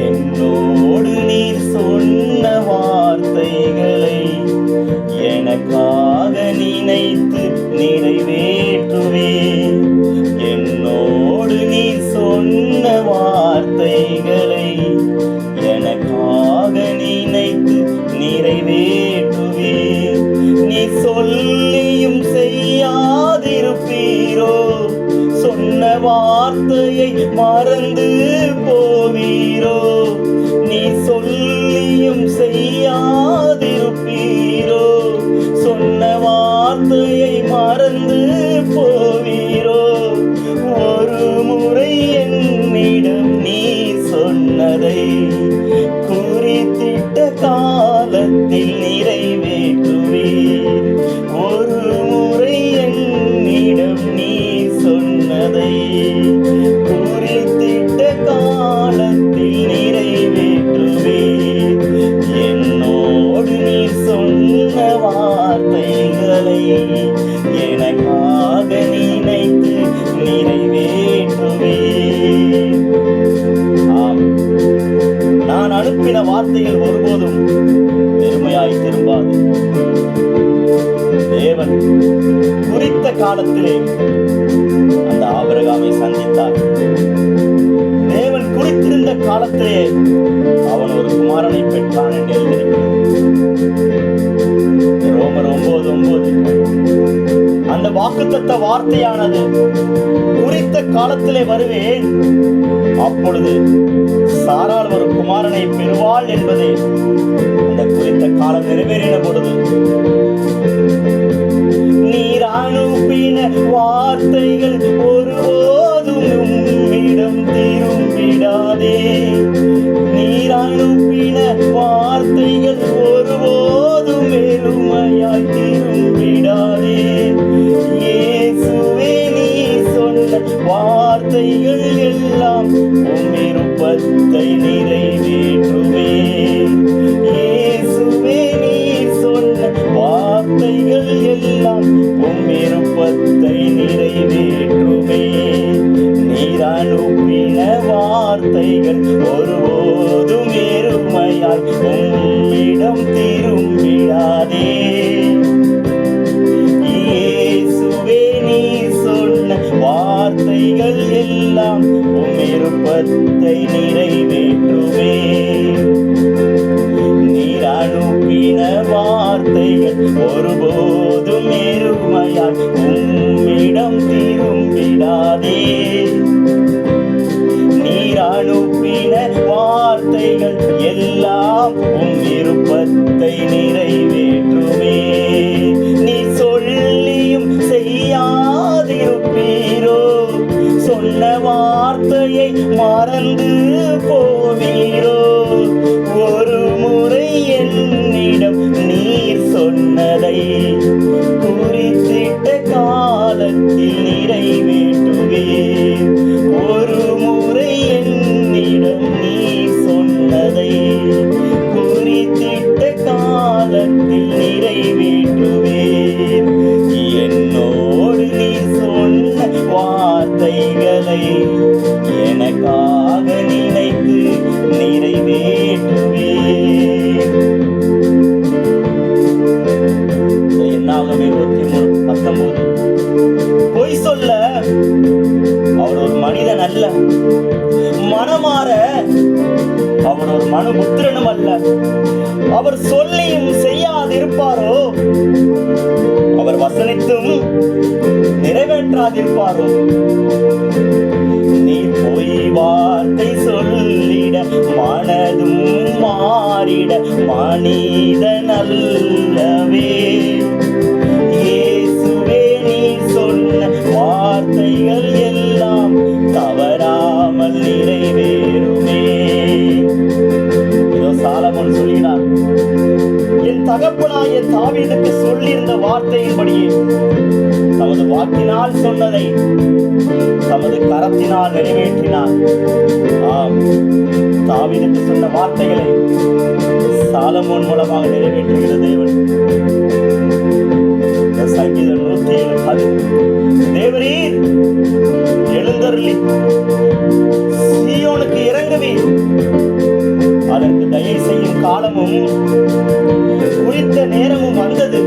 என்னோடு நீர் சொன்ன வார்த்தைகளை எனக்காக நினைத்து நிறைவேற்றுவே. என்னோடு நீர் சொன்ன வார்த்தைகளை எனக்காக நினைத்து நிறைவேற்றுவே. நீ சொல்லியும் செய்யாதிருப்பீரோ? சொன்ன வார்த்தையை மறந்து போவீரோ? நீ சொல்லியும் செய்யாதிருப்பீரோ? சொன்ன வார்த்தையை மறந்து போவீரோ? ஒரு முறை என்னிடம் நீ சொன்னதை குறித்திட்ட காலத்தில் நிறைவேற்றுவீர். ஒரு முறை என்னிடம் நீ சொன்னதை குறித்திட்ட காலத்தில் நிறைவேற்றுவீர். என்னோடு நீ சொன்ன வார்த்தைகளை எனக்காக நினைத்து நிறைவேற்றுவீர். ஆம், நான் அனுப்பின வார்த்தைகள் ஒருபோதும் வெறுமையாய் திரும்பாது. தேவன் குறித்த காலத்திலே அந்த ஆபிரகாமை சந்தித்தார். தேவன் குறித்திருந்த காலத்திலே அவன் ஒரு குமாரனை பெற்றான் என்று எழுதியிருக்கிறது. ரோமர் 9:9. அந்த வாக்குத்தத்த வார்த்தையானது குறித்த காலத்திலே வருவேன், அப்பொழுது சாராள் ஒரு குமாரனை பெறுவாள் என்பதே அந்த குறித்த காலம் நிறைவேறின பொழுது நீர் அனுப்பின வார்த்தைகள் ஒருபோதும் உம்மிடம் திரும்பிடாதே. நீர் அனுப்பின வார்த்தைகள் ஒருபோதும் வெறுமையாய் திரும்பிடாதே. இயேசுவே, நீ சொன்ன வார்த்தைகள் எல்லாம் உம் விருப்பத்தை நிறைவேற்றுவே. இயேசுவே, நீ சொன்ன வார்த்தைகள் எல்லாம் உம் விருப்பத்தை நிறைவேற்றுவே. நீர் அனுப்பின வார்த்தைகள் ஒருபோதும் வெறுமையாய் உம்மிடம் திரும்பிடாதே. இயேசுவே, நீ சொன்ன வார்த்தைகள் எல்லாம் உம் விருப்பத்தை நிறைவேற்றுவே. நீர் அனுப்பின வார்த்தைகள் ஒருபோதும் வெறுமையாய் உம்மிடம் திரும்பிடாதே. நீர் அனுப்பின வார்த்தைகள் எல்லாம் உம் விருப்பத்தை நிறைவேற்றுமே. நீ சொல்லியும் செய்யாதிருப்பீரோ? சொன்ன வார்த்தையை மறந்து போவீரோ? ஒரு முறை என்னிடம் நீர் சொன்னதை குறித்திட்ட காலத்தில் நிறைவேற்றுவீர். ஒரு முறை என்னிடம் நீர் சொன்னதை குறித்திட்ட காலத்தில் நிறைவேற்றுவீர். என்னோடு நீ சொன்ன வார்த்தைகளை எனக்காக நினைத்து நிறைவேற்றுவீர். என்னாகமே 23:19. பொய் சொல்ல அவர் ஒரு மனிதன் அல்ல, மனமாற அவர் ஒரு மனுபுத்திரனும் அல்ல. அவர் சொல்லியும் செய்யாதிருப்பாரோ? அவர் வசனித்தும் நிறைவேற்றாதிருப்பாரோ? நீ பொய் வார்த்தை சொல்லிட மனதும் மாறிட மனிதன் அல்லவே. இயேசுவே, நீ சொன்ன வார்த்தைகள் எல்லாம் தவறாமல் நிறைவேறுமே. இதோ சாலமோன் சொல்லினார், என் தகப்பனாகிய தாவீதுக்கு சொல்லியிருந்த வார்த்தையின்படியே தமது வாக்கினால் சொன்னதை தமது கரத்தினால் நிறைவேற்றினார். ஆம், தாவீதுக்கு சொன்ன வார்த்தைகளை சாலமோன் மூலமாக நிறைவேற்றுகிற தேவன். சங்கீதம் 107:10. தேவரீர் அருளி சீயோனுக்கு இறங்குவீர். அதற்கு தயை செய்யும் காலமும் குறித்த நேரமும் வந்தது.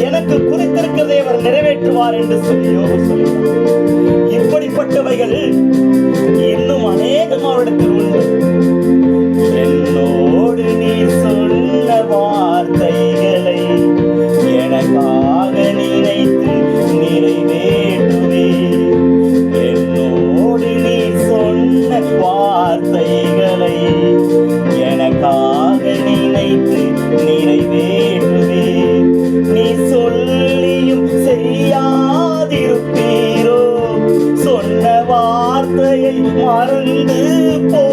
எனக்கு குறித்திருக்கிறதை அவர் நிறைவேற்றுவார் என்று சொல்லி யோபு சொல்கிறார். இப்படிப்பட்டவைகள் இன்னும் அநேகம் அவரிடத்தில் உண்டு. என்னோடு நீ சொன்ன வார்த்தைகளை எனக்காக நினைத்து நிறைவேற்றுவே. என்னோடு நீ சொன்ன வார்த்தைகளை எனக்காக நினைத்து நிறைவேற்றுவே. நீ சொல்லியும் செய்யாதிருப்பீரோ? சொன்ன வார்த்தையை மறந்து போ